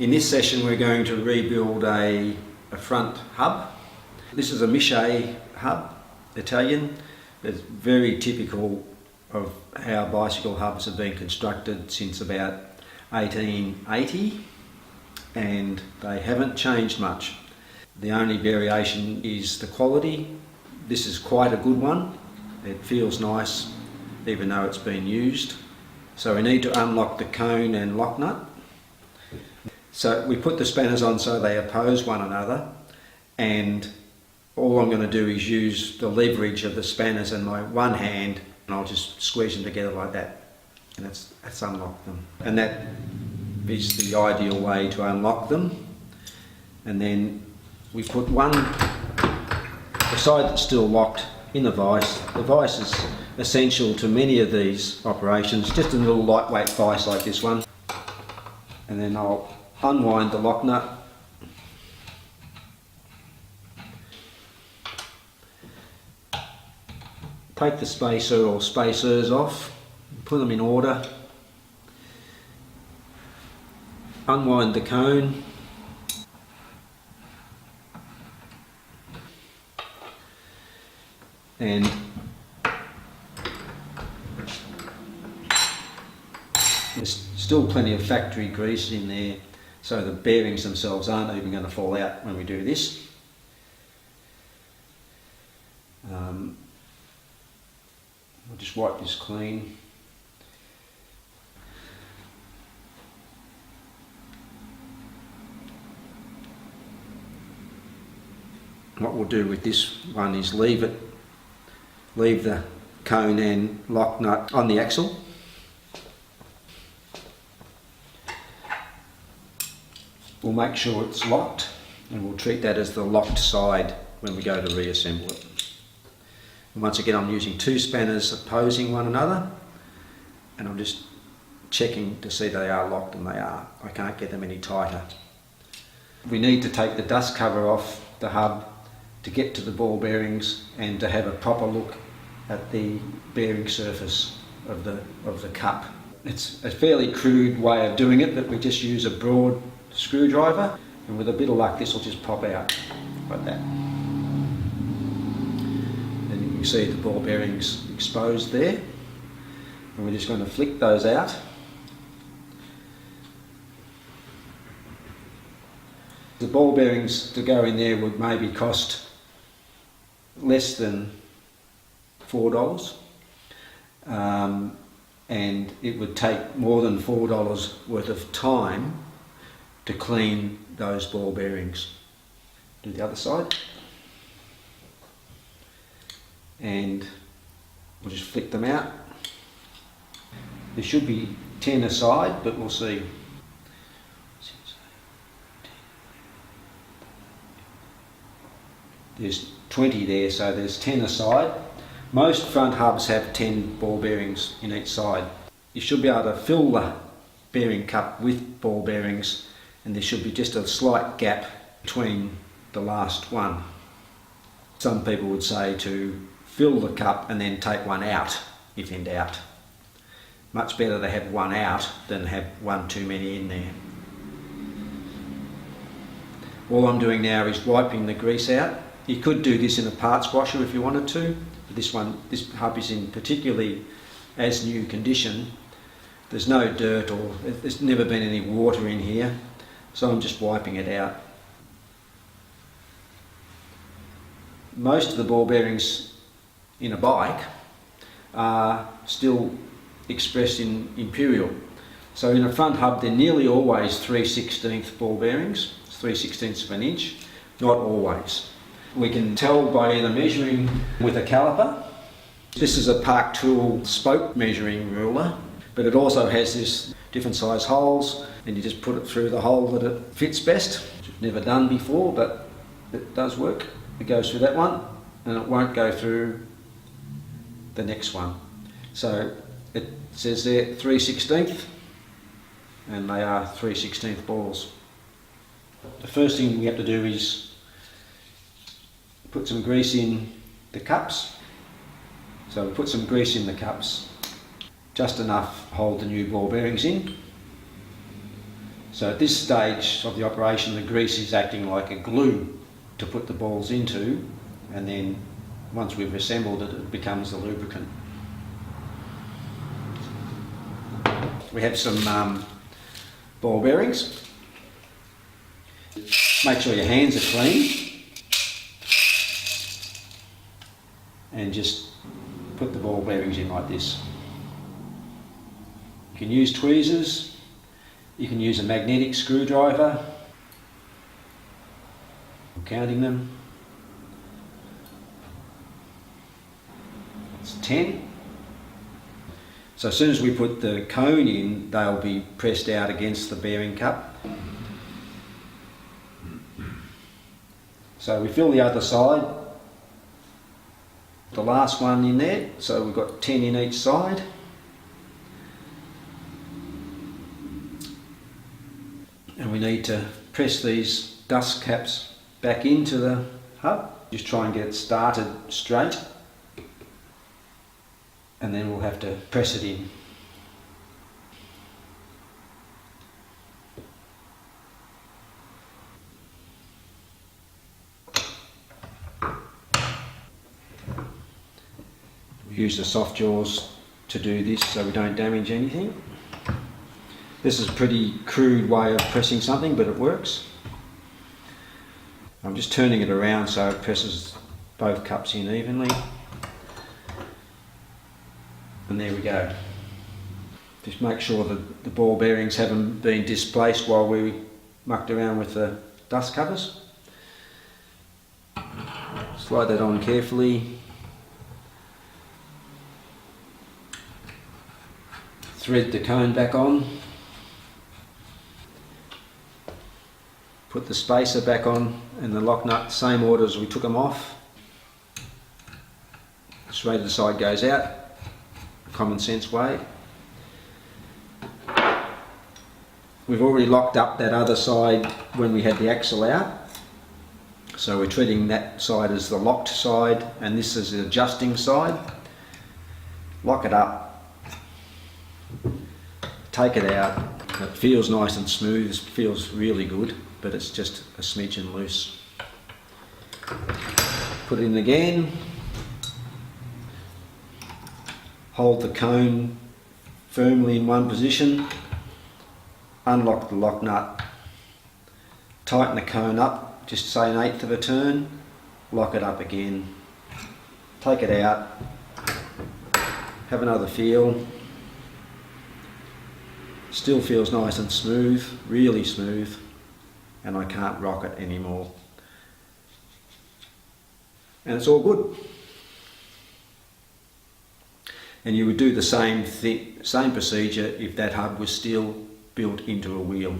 In this session we're going to rebuild a front hub. This is a Miche hub, Italian. It's very typical of how bicycle hubs have been constructed since about 1880, and they haven't changed much. The only variation is the quality. This is quite a good one. It feels nice even though it's been used. So we need to unlock the cone and lock nut. So we put the spanners on so they oppose one another, and all I'm going to do is use the leverage of the spanners in my one hand, and I'll just squeeze them together like that, and that's unlock them. And that is the ideal way to unlock them. And then we put the side that's still locked in the vise. The vise is essential to many of these operations, just a little lightweight vise like this one. And then I'll unwind the lock nut. Take the spacer or spacers off, put them in order. Unwind the cone. And there's still plenty of factory grease in there, so the bearings themselves aren't even going to fall out when we do this. I'll just wipe this clean. What we'll do with this one is leave the cone and lock nut on the axle. We'll make sure it's locked, and we'll treat that as the locked side when we go to reassemble it. And once again, I'm using two spanners opposing one another, and I'm just checking to see they are locked, and they are. I can't get them any tighter. We need to take the dust cover off the hub to get to the ball bearings and to have a proper look at the bearing surface of the cup. It's a fairly crude way of doing it, that we just use a broad screwdriver, and with a bit of luck this will just pop out like that. And you can see the ball bearings exposed there, and we're just going to flick those out. The ball bearings to go in there would maybe cost less than $4, and it would take more than $4 worth of time to clean those ball bearings. Do the other side, and we'll just flick them out. There should be 10 a side, but we'll see. There's 20 there, so there's 10 a side. Most front hubs have 10 ball bearings in each side. You should be able to fill the bearing cup with ball bearings, and there should be just a slight gap between the last one. Some people would say to fill the cup and then take one out if in doubt. Much better to have one out than have one too many in there. All I'm doing now is wiping the grease out. You could do this in a parts washer if you wanted to. This hub is in particularly as new condition. There's no dirt, or there's never been any water in here, so I'm just wiping it out. Most of the ball bearings in a bike are still expressed in imperial. So in a front hub they're nearly always 3/16 ball bearings, 3/16 of an inch, not always. We can tell by either measuring with a caliper. This is a Park Tool spoke measuring ruler, but it also has this different size holes, and you just put it through the hole that it fits best, which I've never done before, but it does work. It goes through that one, and it won't go through the next one. So it says there 3/16, and they are 3/16 balls. The first thing we have to do is put some grease in the cups. So we put some grease in the cups, just enough to hold the new ball bearings in. So at this stage of the operation, the grease is acting like a glue to put the balls into, and then once we've assembled it, it becomes the lubricant. We have some ball bearings. Make sure your hands are clean and just put the ball bearings in like this. You can use tweezers, you can use a magnetic screwdriver. I'm counting them. It's 10. So as soon as we put the cone in, they'll be pressed out against the bearing cup. So we fill the other side, the last one in there, so we've got 10 in each side. And we need to press these dust caps back into the hub. Just try and get it started straight, and then we'll have to press it in. We use the soft jaws to do this so we don't damage anything. This is a pretty crude way of pressing something, but it works. I'm just turning it around so it presses both cups in evenly. And there we go. Just make sure that the ball bearings haven't been displaced while we mucked around with the dust covers. Slide that on carefully. Thread the cone back on. Put the spacer back on and the lock nut, same order as we took them off. Straight to the side goes out, common sense way. We've already locked up that other side when we had the axle out. So we're treating that side as the locked side and this is the adjusting side. Lock it up, take it out. It feels nice and smooth, it feels really good, but it's just a smidgen loose. Put it in again. Hold the cone firmly in one position. Unlock the lock nut. Tighten the cone up, just say 1/8 of a turn. Lock it up again. Take it out. Have another feel. Still feels nice and smooth, really smooth, and I can't rock it anymore. And it's all good. And you would do the same procedure if that hub was still built into a wheel.